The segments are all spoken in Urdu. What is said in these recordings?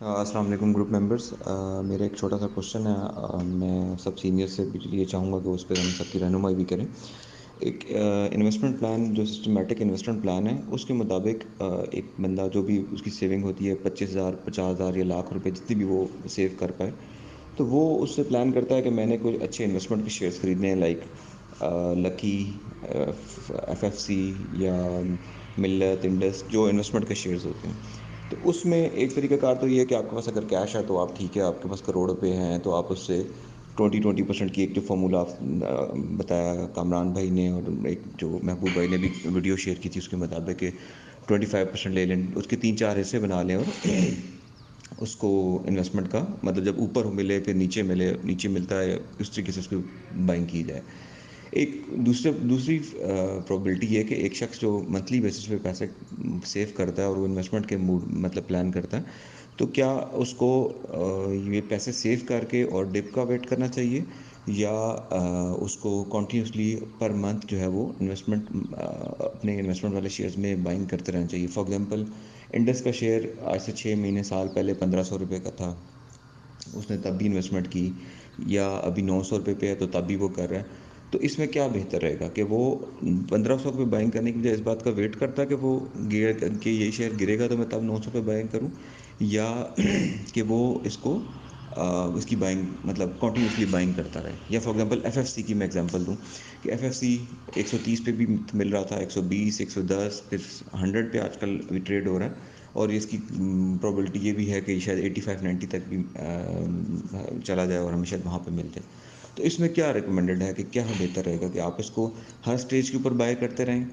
السلام علیکم گروپ ممبرس. میرا ایک چھوٹا سا کوشچن ہے. میں سب سینئر سے بھی یہ چاہوں گا کہ اس پہ ہم سب کی رہنمائی بھی کریں. ایک انویسٹمنٹ پلان جو سسٹمیٹک انویسٹمنٹ پلان ہے اس کے مطابق ایک بندہ جو بھی اس کی سیونگ ہوتی ہے 25,000 50,000 یا لاکھ روپے جتنی بھی وہ سیو کر پائے تو وہ اس سے پلان کرتا ہے کہ میں نے کوئی اچھے انویسٹمنٹ کے شیئرس خریدنے ہیں لائک لکی FFC یا ملت انڈس جو انویسٹمنٹ کے شیئرز ہوتے ہیں. تو اس میں ایک طریقہ کار تو یہ ہے کہ آپ کے پاس اگر کیش ہے تو آپ ٹھیک ہے, آپ کے پاس کروڑ روپے ہیں تو آپ اس سے 20% کی ایک جو فارمولا بتایا کامران بھائی نے اور ایک جو محبوب بھائی نے بھی ویڈیو شیئر کی تھی اس کے مطابق کہ 25% لے لیں, اس کے 3-4 حصے بنا لیں اور اس کو انویسٹمنٹ کا مطلب جب اوپر ملے پھر نیچے ملے, نیچے ملتا ہے اس طریقے سے اس کو بائنگ کی جائے. ایک دوسری پرابلٹی یہ ہے کہ ایک شخص جو منتھلی بیسس پہ پیسے سیو کرتا ہے اور وہ انویسٹمنٹ کے موڈ مطلب پلان کرتا ہے تو کیا اس کو یہ پیسے سیو کر کے اور ڈپ کا ویٹ کرنا چاہیے یا اس کو کنٹینیوسلی پر منتھ جو ہے وہ انویسٹمنٹ اپنے انویسٹمنٹ والے شیئرز میں بائنگ کرتے رہنا چاہیے. فار ایگزامپل انڈس کا شیئر آج سے 6 مہینے سال پہلے 1,500 روپے کا تھا, اس نے تب بھی انویسٹمنٹ کی, یا ابھی 900 روپے پہ ہے تو تب بھی وہ کر رہا ہے. تو اس میں کیا بہتر رہے گا کہ وہ 1,500 پہ بائنگ کرنے کی بجائے اس بات کا ویٹ کرتا ہے کہ وہ کہ یہ شیئر گرے گا تو میں تب 900 پہ بائنگ کروں, یا کہ وہ اس کو اس کی بائنگ مطلب کنٹینیوسلی بائنگ کرتا رہے. یا فار ایگزامپل FFC کی میں ایگزامپل دوں کہ FFC 130 پہ بھی مل رہا تھا, 120, 110, پھر 100 پہ آج کل ابھی ٹریڈ ہو رہا ہے, اور اس کی پرابلٹی یہ بھی ہے کہ شاید 85-90 تک بھی چلا جائے اور ہمیں شاید وہاں پہ مل جائے. تو اس میں کیا ریکمینڈڈ ہے کہ کیا بہتر رہے گا کہ آپ اس کو ہر سٹیج کے اوپر بائی کرتے رہیں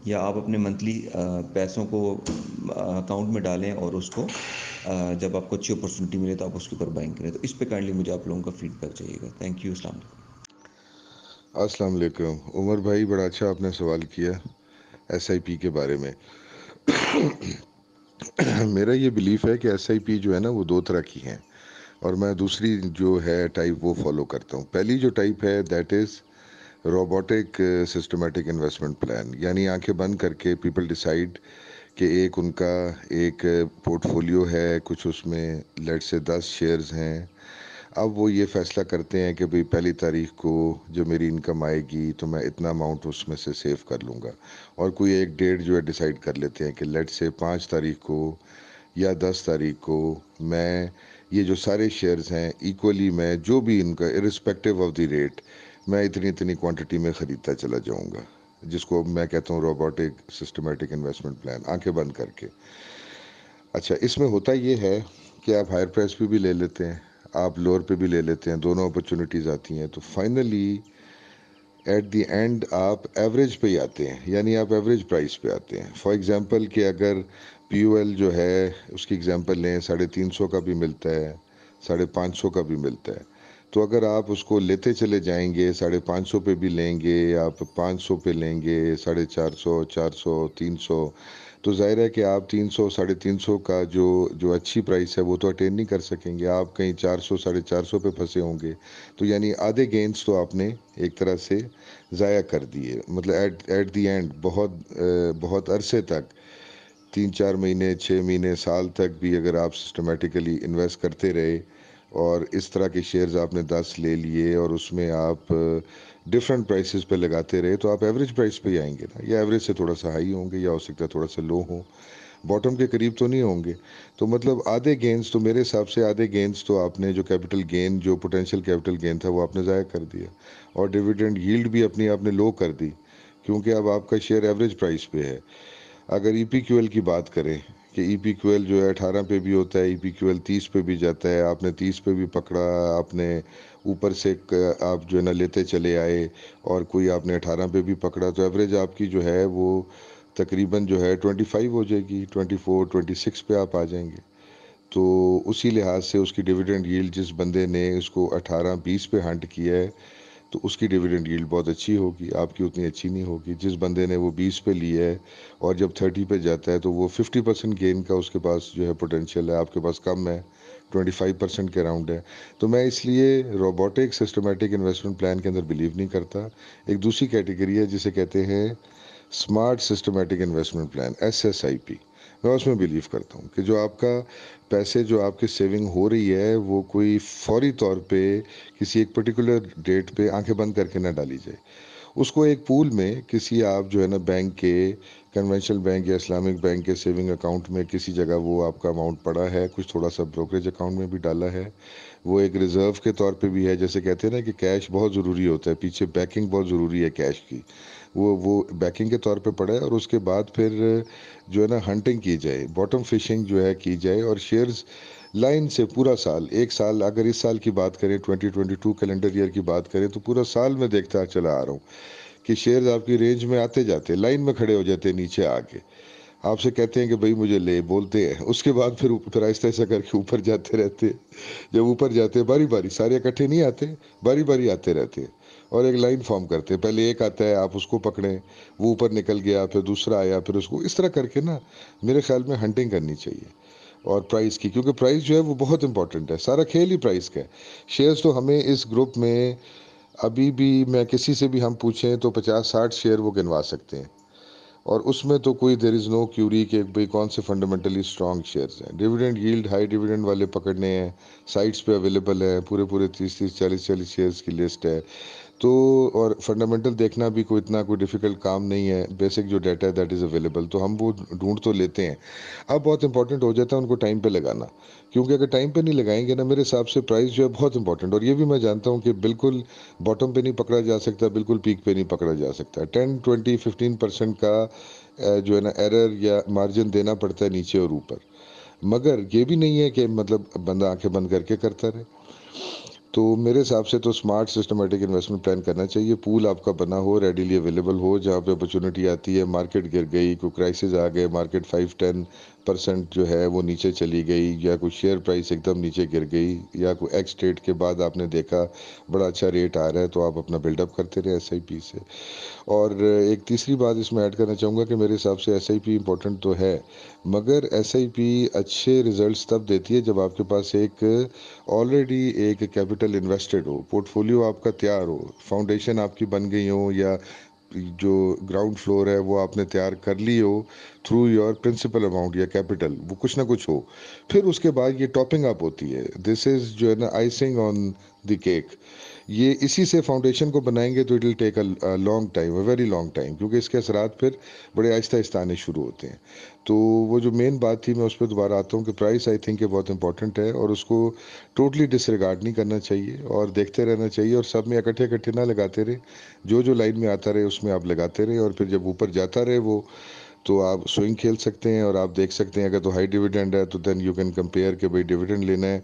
یا آپ اپنے منتھلی پیسوں کو اکاؤنٹ میں ڈالیں اور اس کو جب آپ کو اچھی اپرچونیٹی ملے تو آپ اس کے اوپر بائنگ کریں. تو اس پہ کائنڈلی مجھے آپ لوگوں کا فیڈ بیک چاہیے گا. Thank you. السلام علیکم. السلام علیکم عمر بھائی, بڑا اچھا آپ نے سوال کیا SIP کے بارے میں. میرا یہ بلیف ہے کہ SIP جو ہے نا وہ 2 طرح کی ہیں, اور میں دوسری جو ہے ٹائپ وہ فالو کرتا ہوں. پہلی جو ٹائپ ہے that is robotic systematic investment plan, یعنی آنکھیں بند کر کے پیپل ڈیسائیڈ کہ ایک ان کا ایک پورٹ فولیو ہے, کچھ اس میں لیٹ سے 10 شیئرز ہیں. اب وہ یہ فیصلہ کرتے ہیں کہ بھئی 1 تاریخ کو جو میری انکم آئے گی تو میں اتنا اماؤنٹ اس میں سے سیو کر لوں گا, اور کوئی ایک ڈیٹ جو ہے ڈیسائیڈ کر لیتے ہیں کہ لیٹ سے 5 تاریخ کو یا 10 تاریخ کو میں یہ جو سارے شیئرز ہیں ایکولی میں جو بھی ان کا ارسپیکٹیو آف دی ریٹ میں اتنی کوانٹٹی میں خریدتا چلا جاؤں گا, جس کو میں کہتا ہوں روبوٹک سسٹمیٹک انویسٹمنٹ پلان, آنکھیں بند کر کے. اچھا, اس میں ہوتا یہ ہے کہ آپ ہائر پرائس پہ بھی لے لیتے ہیں, آپ لوور پہ بھی لے لیتے ہیں, دونوں اپرچونیٹیز آتی ہیں. تو فائنلی ایٹ دی اینڈ آپ ایوریج پہ ہی آتے ہیں, یعنی آپ ایوریج پرائس پہ آتے ہیں. فار ایگزامپل کہ اگر POL جو ہے اس کی ایگزامپل لیں 350 کا بھی ملتا ہے, 550 کا بھی ملتا ہے, تو اگر آپ اس کو لیتے چلے جائیں گے 550 پہ بھی لیں گے, آپ 500 پہ لیں گے, 450, 400, 300, تو ظاہر ہے کہ آپ 300, 350 کا جو اچھی پرائس ہے وہ تو اٹین نہیں کر سکیں گے, آپ کہیں 400, 450 پہ پھنسے ہوں گے. تو یعنی آدھے گینز تو آپ نے ایک طرح سے ضائع کر دیے. مطلب ایٹ دی اینڈ بہت عرصے تک 3-4 مہینے, 6 مہینے, سال تک بھی اگر آپ سسٹمیٹیکلی انویسٹ کرتے رہے اور اس طرح کے شیئرز آپ نے 10 لے لیے اور اس میں آپ ڈفرینٹ پرائسز پہ لگاتے رہے تو آپ ایوریج پرائس پہ ہی آئیں گے نا, یا ایوریج سے تھوڑا سا ہائی ہوں گے, یا ہو سکتا ہے تھوڑا سا لو ہوں, باٹم کے قریب تو نہیں ہوں گے. تو مطلب آدھے گینز تو میرے حساب سے آدھے گینز تو آپ نے جو کیپٹل گین جو پوٹینشیل کیپٹل گین تھا وہ آپ نے ضائع کر دیا, اور ڈیویڈنڈ ییلڈ بھی اپنی آپ نے لو کر دی, کیونکہ اب آپ کا شیئر ایوریج پرائس پہ ہے. اگر EPQL کی بات کریں کہ EPQL جو ہے 18 پہ بھی ہوتا ہے, EPQL 30 پہ بھی جاتا ہے, آپ نے 30 پہ بھی پکڑا, آپ نے اوپر سے آپ جو ہے نا لیتے چلے آئے, اور کوئی آپ نے 18 پہ بھی پکڑا, تو ایوریج آپ کی جو ہے وہ تقریباً جو ہے 25 ہو جائے گی, 24, 26 پہ آپ آ جائیں گے. تو اسی لحاظ سے اس کی ڈیویڈنڈ ییلڈ جس بندے نے اس کو 18-20 پہ ہنٹ کیا ہے تو اس کی ڈیویڈنڈ ییلڈ بہت اچھی ہوگی, آپ کی اتنی اچھی نہیں ہوگی. جس بندے نے وہ 20 پہ لیا ہے اور جب 30 پہ جاتا ہے تو وہ 50% گین کا اس کے پاس جو ہے پوٹینشیل ہے, آپ کے پاس کم ہے, 25% کے اراؤنڈ ہے. تو میں اس لیے روبوٹک سسٹمیٹک انویسٹمنٹ پلان کے اندر بلیو نہیں کرتا. ایک دوسری کیٹیگری ہے جسے کہتے ہیں smart systematic investment plan, SSIP. میں اس میں بلیو کرتا ہوں کہ جو آپ کا پیسے جو آپ کی سیونگ ہو رہی ہے وہ کوئی فوری طور پہ کسی ایک پرٹیکولر ڈیٹ پہ آنکھیں بند کر کے نہ ڈالی جائے. اس کو ایک پول میں کسی آپ جو ہے نا بینک کے کنونشنل بینک یا اسلامک بینک کے سیونگ اکاؤنٹ میں کسی جگہ وہ آپ کا اماؤنٹ پڑا ہے, کچھ تھوڑا سا بروکریج اکاؤنٹ میں بھی ڈالا ہے, وہ ایک ریزرو کے طور پہ بھی ہے. جیسے کہتے ہیں نا کہ کیش بہت ضروری ہوتا ہے, پیچھے بیکنگ بہت ضروری ہے کیش کی, وہ بیکنگ کے طور پہ پڑا ہے. اور اس کے بعد پھر جو ہے نا ہنٹنگ کی جائے, باٹم فشنگ جو ہے کی جائے, اور شیئرز لائن سے پورا سال, ایک سال اگر اس سال کی بات کریں 2022 کیلنڈر ایئر کی بات کریں تو پورا سال میں دیکھتا چلا آ رہا ہوں کہ شیئرز آپ کی رینج میں آتے جاتے, لائن میں کھڑے ہو جاتے ہیں نیچے آ کے, آپ سے کہتے ہیں کہ بھائی مجھے لے, بولتے ہیں, اس کے بعد پھر آہستہ آہستہ کر کے اوپر جاتے رہتے ہیں. جب اوپر جاتے ہیں باری باری, سارے اکٹھے نہیں آتے, باری باری آتے رہتے ہیں اور ایک لائن فارم کرتے ہیں. پہلے ایک آتا ہے, آپ اس کو پکڑیں, وہ اوپر نکل گیا, پھر دوسرا آیا, پھر اس کو اس طرح کر کے نا میرے خیال میں ہنٹنگ کرنی چاہیے. اور پرائز کی, کیونکہ پرائز جو ہے وہ بہت امپورٹنٹ ہے, سارا کھیل ہی پرائز کا ہے. شیئرز تو ہمیں اس گروپ میں ابھی بھی, میں کسی سے بھی ہم پوچھیں تو 50-60 شیئر وہ گنوا سکتے ہیں, اور اس میں تو کوئی دیر از نو کیوری کہ بھئی کون سے فنڈامنٹلی اسٹرانگ شیئرز ہیں. ڈیویڈنڈ ییلڈ, ہائی ڈیویڈنڈ والے پکڑنے ہیں, سائٹس پہ اویلیبل ہیں, پورے 30-40 شیئرز کی لسٹ ہے تو. اور فنڈامنٹل دیکھنا بھی کوئی اتنا کوئی ڈیفیکلٹ کام نہیں ہے, بیسک جو ڈیٹا ہے دیٹ از اویلیبل, تو ہم وہ ڈھونڈ تو لیتے ہیں. اب بہت امپورٹنٹ ہو جاتا ہے ان کو ٹائم پہ لگانا, کیونکہ اگر ٹائم پہ نہیں لگائیں گے نا, میرے حساب سے پرائز جو ہے بہت امپورٹنٹ. اور یہ بھی میں جانتا ہوں کہ بالکل باٹم پہ نہیں پکڑا جا سکتا, بالکل پیک پہ نہیں پکڑا جا سکتا. 10-20-15% کا جو ہے نا ایرر یا مارجن دینا پڑتا ہے نیچے اور اوپر, مگر یہ بھی نہیں ہے کہ مطلب بندہ آنکھیں بند کر کے کرتا رہے. تو میرے حساب سے تو اسمارٹ سسٹمیٹک انویسٹمنٹ پلان کرنا چاہیے. پول آپ کا بنا ہو, ریڈیلی اویلیبل ہو, جہاں پہ اپرچونٹی آتی ہے, مارکیٹ گر گئی, کوئی کرائسس آ گئے, مارکیٹ 5-10% جو ہے وہ نیچے چلی گئی, یا کوئی شیئر پرائس ایک دم نیچے گر گئی, یا کوئی ایکس ڈیٹ کے بعد آپ نے دیکھا بڑا اچھا ریٹ آ رہا ہے, تو آپ اپنا بلڈ اپ کرتے رہے ایس آئی پی سے. اور ایک تیسری بات اس میں ایڈ کرنا چاہوں گا کہ میرے حساب سے ایس آئی پی امپورٹنٹ تو ہے, مگر ایس آئی پی اچھے ریزلٹس تب دیتی ہے جب آپ کے پاس ایک آلریڈی ایک کیپٹل انویسٹڈ ہو, پورٹ فولیو آپ کا تیار ہو, فاؤنڈیشن آپ کی بن گئی ہو, یا جو گراؤنڈ فلور ہے وہ آپ نے تیار کر لی ہو تھرو یور پرنسپل اماؤنٹ یا کیپٹل, وہ کچھ نہ کچھ ہو. پھر اس کے بعد یہ ٹاپنگ اپ ہوتی ہے, دس از جو ہے نا آئسنگ آن دی کیک. یہ اسی سے فاؤنڈیشن کو بنائیں گے تو it will take a long time, a very long time, کیونکہ اس کے اثرات پھر بڑے آہستہ آہستہ آنے شروع ہوتے ہیں. تو وہ جو مین بات تھی, میں اس پہ دوبارہ آتا ہوں کہ پرائس آئی تھنک کہ بہت امپورٹنٹ ہے, اور اس کو ٹوٹلی ڈس ریگارڈ نہیں کرنا چاہیے, اور دیکھتے رہنا چاہیے, اور سب میں اکٹھے نہ لگاتے رہے, جو لائن میں آتا رہے اس میں آپ لگاتے رہے, اور پھر جب اوپر جاتا رہے وہ, تو آپ سوئنگ کھیل سکتے ہیں, اور آپ دیکھ سکتے ہیں اگر تو ہائی ڈیویڈنڈ ہے تو دین یو کین کمپیئر کہ بھائی ڈیویڈنڈ لینا ہے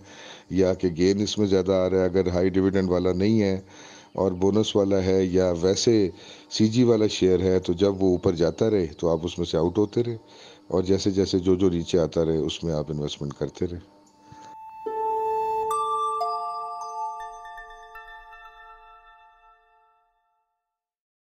یا کہ گین اس میں زیادہ آ رہا ہے. اگر ہائی ڈیویڈنڈ والا نہیں ہے اور بونس والا ہے, یا ویسے سی جی والا شیئر ہے, تو جب وہ اوپر جاتا رہے تو آپ اس میں سے آؤٹ ہوتے رہے, اور جیسے جو نیچے آتا رہے اس میں آپ انویسٹمنٹ کرتے رہے.